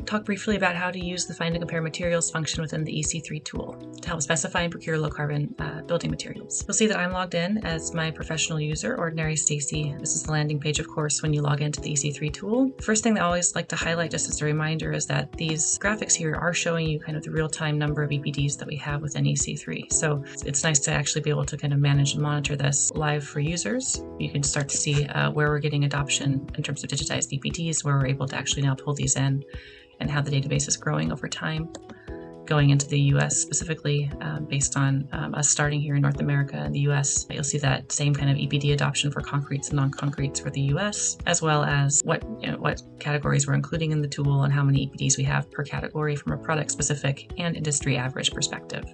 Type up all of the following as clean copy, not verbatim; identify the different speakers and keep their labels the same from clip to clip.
Speaker 1: talk briefly about how to use the Find and Compare Materials function within the EC3 tool to help specify and procure low-carbon building materials. You'll see that I'm logged in as my professional user, Ordinary Stacy. This is the landing page, of course, when you log into the EC3 tool. The first thing that I always like to highlight, just as a reminder, is that these graphics here are showing you kind of the real-time number of EPDs that we have within EC3. So it's nice to actually be able to kind of manage and monitor this live for users. You can start to see where we're getting adoption in terms of digitized EPDs, where we're able to actually now pull these in, and how the database is growing over time. Going into the US specifically, based on us starting here in North America and the US, you'll see that same kind of EPD adoption for concretes and non-concretes for the US, as well as what categories we're including in the tool and how many EPDs we have per category from a product specific and industry average perspective.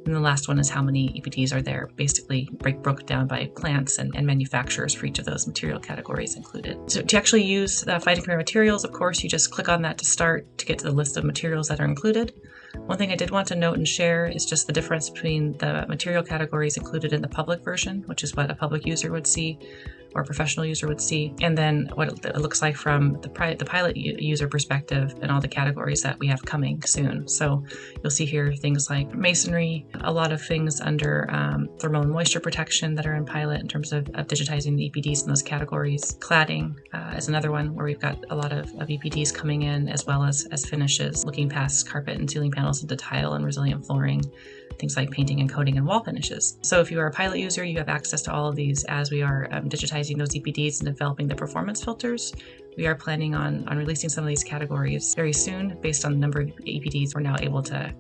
Speaker 1: And the last one is how many EPDs are there, basically broken down by plants and manufacturers for each of those material categories included. So to actually use the Find and Compare Materials, of course, you just click on that to start to get to the list of materials that are included. One thing I did want to note and share is just the difference between the material categories included in the public version, which is what a public user would see or a professional user would see, and then what it looks like from the pilot user perspective and all the categories that we have coming soon. So you'll see here things like masonry, a lot of things under thermal and moisture protection that are in pilot in terms of digitizing the EPDs in those categories. Cladding is another one where we've got a lot of EPDs coming in, as well as finishes, looking past carpet and ceiling panels into tile and resilient flooring, things like painting and coating and wall finishes. So if you are a pilot user, you have access to all of these as we are digitizing those EPDs and developing the performance filters. We are planning on releasing some of these categories very soon based on the number of EPDs we're now able to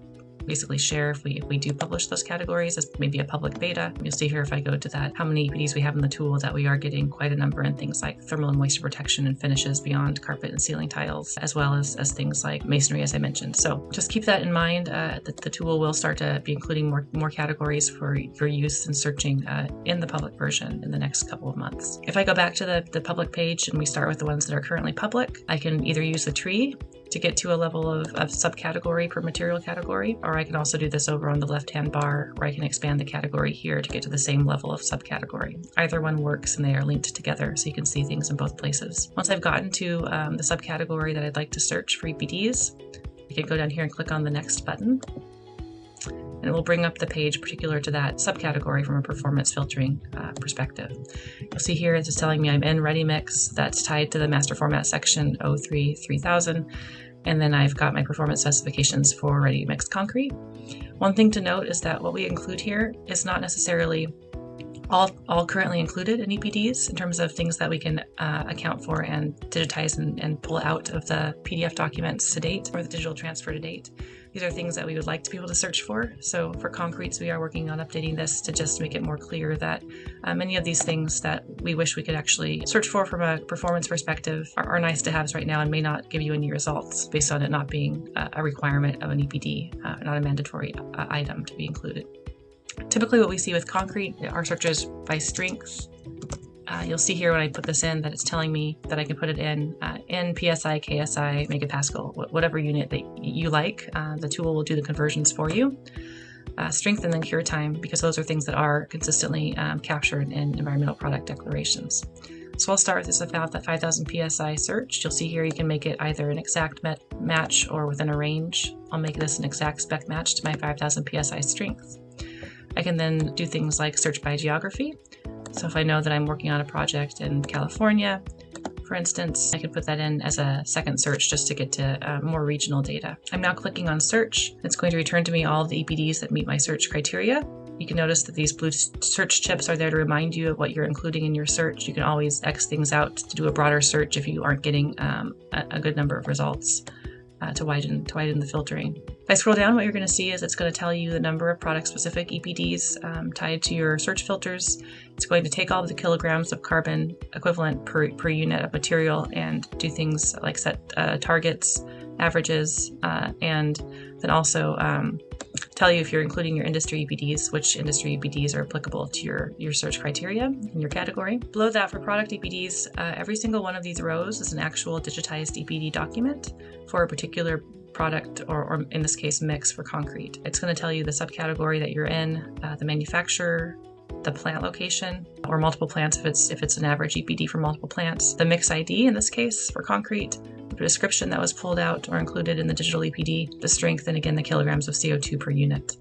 Speaker 1: basically share if we do publish those categories as maybe a public beta. You'll see here if I go to that, how many EPDs we have in the tool, that we are getting quite a number in things like thermal and moisture protection and finishes beyond carpet and ceiling tiles, as well as things like masonry, as I mentioned. So just keep that in mind. The tool will start to be including more categories for use and searching in the public version in the next couple of months. If I go back to the public page and we start with the ones that are currently public, I can either use the tree to get to a level of subcategory per material category, or I can also do this over on the left-hand bar where I can expand the category here to get to the same level of subcategory. Either one works and they are linked together so you can see things in both places. Once I've gotten to the subcategory that I'd like to search for EPDs, I can go down here and click on the next button, and it will bring up the page particular to that subcategory from a performance filtering perspective. You'll see here it's telling me I'm in Ready Mix. That's tied to the master format section 03-3000. And then I've got my performance specifications for Ready Mixed Concrete. One thing to note is that what we include here is not necessarily all currently included in EPDs in terms of things that we can account for and digitize and pull out of the PDF documents to date or the digital transfer to date. These are things that we would like to be able to search for. So for concretes, we are working on updating this to just make it more clear that many of these things that we wish we could actually search for from a performance perspective are nice to haves right now and may not give you any results based on it not being a requirement of an EPD, not a mandatory item to be included. Typically what we see with concrete are searches by strength. You'll see here when I put this in that it's telling me that I can put it in PSI, KSI, megapascal, whatever unit that you like. The tool will do the conversions for you. Strength and then cure time, because those are things that are consistently captured in environmental product declarations. So I'll start with this about that 5000 PSI search. You'll see here you can make it either an exact match or within a range. I'll make this an exact spec match to my 5000 PSI strength. I can then do things like search by geography. So if I know that I'm working on a project in California, for instance, I can put that in as a second search just to get to more regional data. I'm now clicking on search. It's going to return to me all of the EPDs that meet my search criteria. You can notice that these blue search chips are there to remind you of what you're including in your search. You can always X things out to do a broader search if you aren't getting a good number of results to widen the filtering. If I scroll down, what you're going to see is it's going to tell you the number of product-specific EPDs tied to your search filters. It's going to take all of the kilograms of carbon equivalent per unit of material and do things like set targets, averages, and then also tell you if you're including your industry EPDs, which industry EPDs are applicable to your search criteria in your category. Below that, for product EPDs, every single one of these rows is an actual digitized EPD document for a particular product, or in this case, mix for concrete. It's going to tell you the subcategory that you're in, the manufacturer, the plant location, or multiple plants if it's an average EPD for multiple plants, the mix ID in this case for concrete, the description that was pulled out or included in the digital EPD, the strength, and again, the kilograms of CO2 per unit.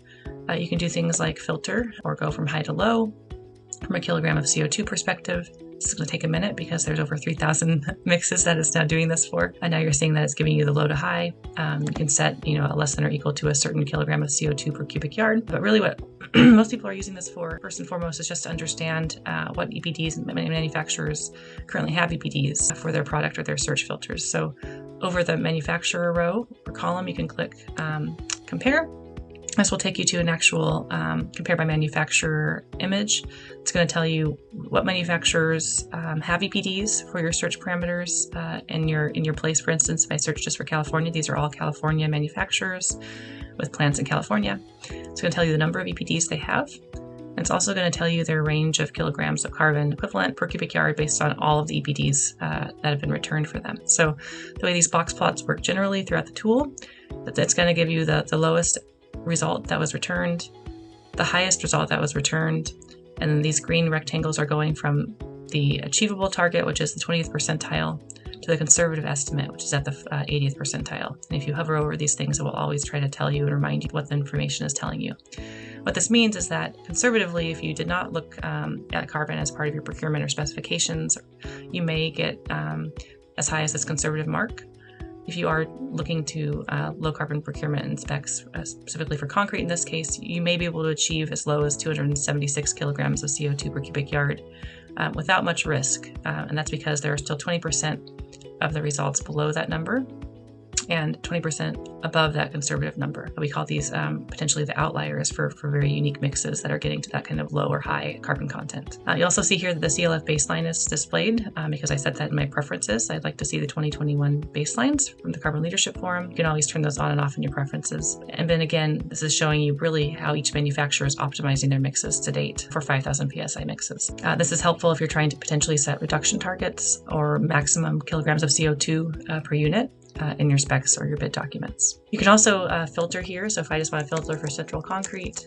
Speaker 1: You can do things like filter or go from high to low from a kilogram of CO2 perspective. This is going to take a minute because there's over 3,000 mixes that it's now doing this for. And now you're seeing that it's giving you the low to high. You can set, less than or equal to a certain kilogram of CO2 per cubic yard. But really what most people are using this for, first and foremost, is just to understand what EPDs and manufacturers currently have EPDs for their product or their search filters. So over the manufacturer row or column, you can click compare. This will take you to an actual compare by manufacturer image. It's going to tell you what manufacturers have EPDs for your search parameters in your place. For instance, if I search just for California, these are all California manufacturers with plants in California. It's going to tell you the number of EPDs they have. And it's also going to tell you their range of kilograms of carbon equivalent per cubic yard based on all of the EPDs that have been returned for them. So the way these box plots work generally throughout the tool, it's going to give you the lowest result that was returned, the highest result that was returned, and then these green rectangles are going from the achievable target, which is the 20th percentile, to the conservative estimate, which is at the 80th percentile. And if you hover over these things, it will always try to tell you and remind you what the information is telling you. What this means is that conservatively, if you did not look at carbon as part of your procurement or specifications, you may get as high as this conservative mark. If you are looking to low carbon procurement and specs, specifically for concrete in this case, you may be able to achieve as low as 276 kilograms of CO2 per cubic yard without much risk. And that's because there are still 20% of the results below that number and 20% above that conservative number. We call these potentially the outliers for very unique mixes that are getting to that kind of low or high carbon content. You also see here that the CLF baseline is displayed because I set that in my preferences. I'd like to see the 2021 baselines from the Carbon Leadership Forum. You can always turn those on and off in your preferences. And then again, this is showing you really how each manufacturer is optimizing their mixes to date for 5,000 PSI mixes. This is helpful if you're trying to potentially set reduction targets or maximum kilograms of CO2 per unit in your specs or your bid documents. You can also filter here. So if I just want to filter for central concrete,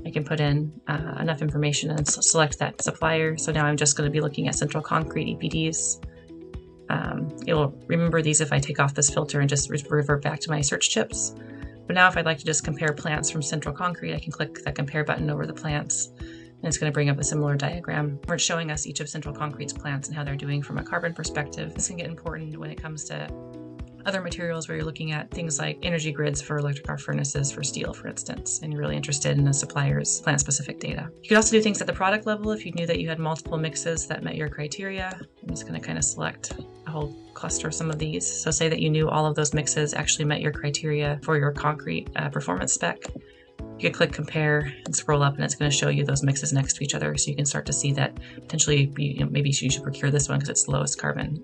Speaker 1: I can put in enough information and select that supplier. So now I'm just going to be looking at central concrete EPDs. It will remember these if I take off this filter and just revert back to my search chips. But now if I'd like to just compare plants from central concrete, I can click that compare button over the plants. And it's going to bring up a similar diagram where it's showing us each of Central Concrete's plants and how they're doing from a carbon perspective. This can get important when it comes to other materials where you're looking at things like energy grids for electric arc furnaces for steel, for instance, and you're really interested in a supplier's plant-specific data. You could also do things at the product level if you knew that you had multiple mixes that met your criteria. I'm just going to kind of select a whole cluster of some of these. So say that you knew all of those mixes actually met your criteria for your concrete performance spec. You can click compare and scroll up and it's going to show you those mixes next to each other so you can start to see that potentially maybe you should procure this one because it's the lowest carbon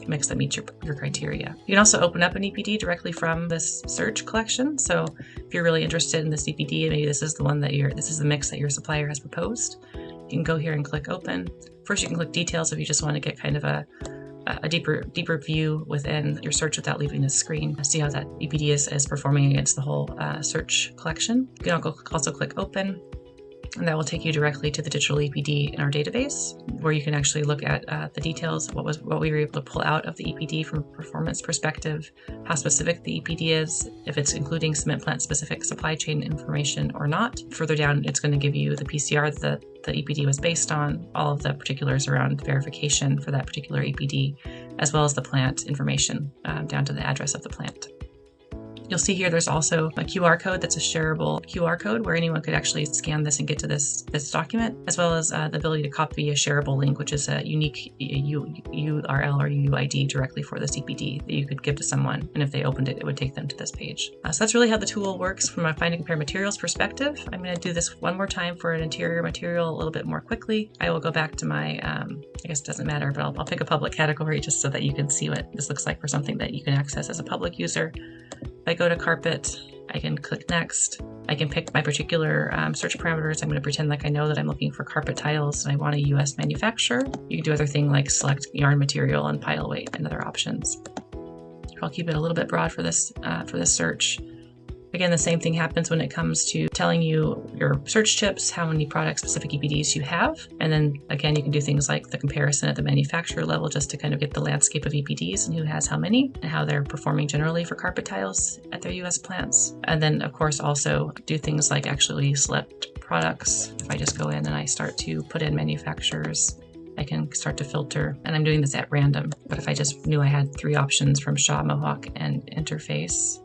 Speaker 1: mix that meets your criteria. You can also open up an EPD directly from this search collection. So if you're really interested in this EPD and maybe this is the one that this is the mix that your supplier has proposed, you can go here and click open. First you can click details if you just want to get kind of a deeper view within your search without leaving the screen. See how that EPD is performing against the whole search collection. You can also click open, and that will take you directly to the digital EPD in our database, where you can actually look at the details, what we were able to pull out of the EPD from a performance perspective, how specific the EPD is, if it's including cement plant specific supply chain information or not. Further down, it's going to give you the PCR that the EPD was based on, all of the particulars around verification for that particular EPD, as well as the plant information down to the address of the plant. You'll see here there's also a QR code that's a shareable QR code where anyone could actually scan this and get to this document, as well as the ability to copy a shareable link, which is a unique URL or UUID directly for this EPD that you could give to someone. And if they opened it, it would take them to this page. So that's really how the tool works from a find and compare materials perspective. I'm going to do this one more time for an interior material a little bit more quickly. I will go back to my, I guess it doesn't matter, but I'll pick a public category just so that you can see what this looks like for something that you can access as a public user. If I go to carpet, I can click next. I can pick my particular search parameters. I'm going to pretend like I know that I'm looking for carpet tiles and I want a US manufacturer. You can do other things like select yarn material and pile weight and other options. I'll keep it a little bit broad for this search. Again, the same thing happens when it comes to telling you your search chips, how many product-specific EPDs you have. And then again, you can do things like the comparison at the manufacturer level just to kind of get the landscape of EPDs and who has how many and how they're performing generally for carpet tiles at their US plants. And then of course also do things like actually select products. If I just go in and I start to put in manufacturers, I can start to filter, and I'm doing this at random. But if I just knew I had 3 options from Shaw, Mohawk, and Interface,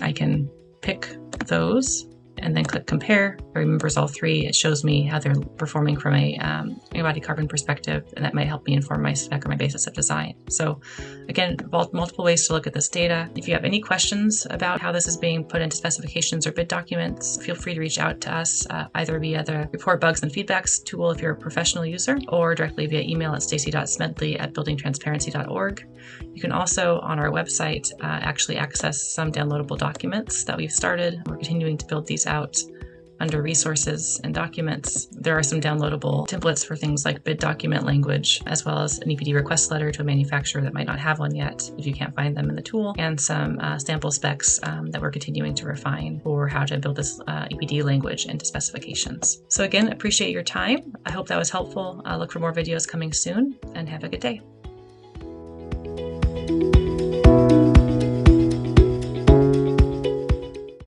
Speaker 1: I can pick those and then click compare. It remembers all 3. It shows me how they're performing from a embodied carbon perspective, and that might help me inform my spec or my basis of design. So again, multiple ways to look at this data. If you have any questions about how this is being put into specifications or bid documents, feel free to reach out to us either via the report bugs and feedbacks tool if you're a professional user, or directly via email at stacy.smedley@buildingtransparency.org. You can also, on our website, actually access some downloadable documents that we've started. We're continuing to build these out under resources and documents. There are some downloadable templates for things like bid document language, as well as an EPD request letter to a manufacturer that might not have one yet if you can't find them in the tool, and some sample specs that we're continuing to refine for how to build this EPD language into specifications. So again, appreciate your time. I hope that was helpful. Look for more videos coming soon, and have a good day.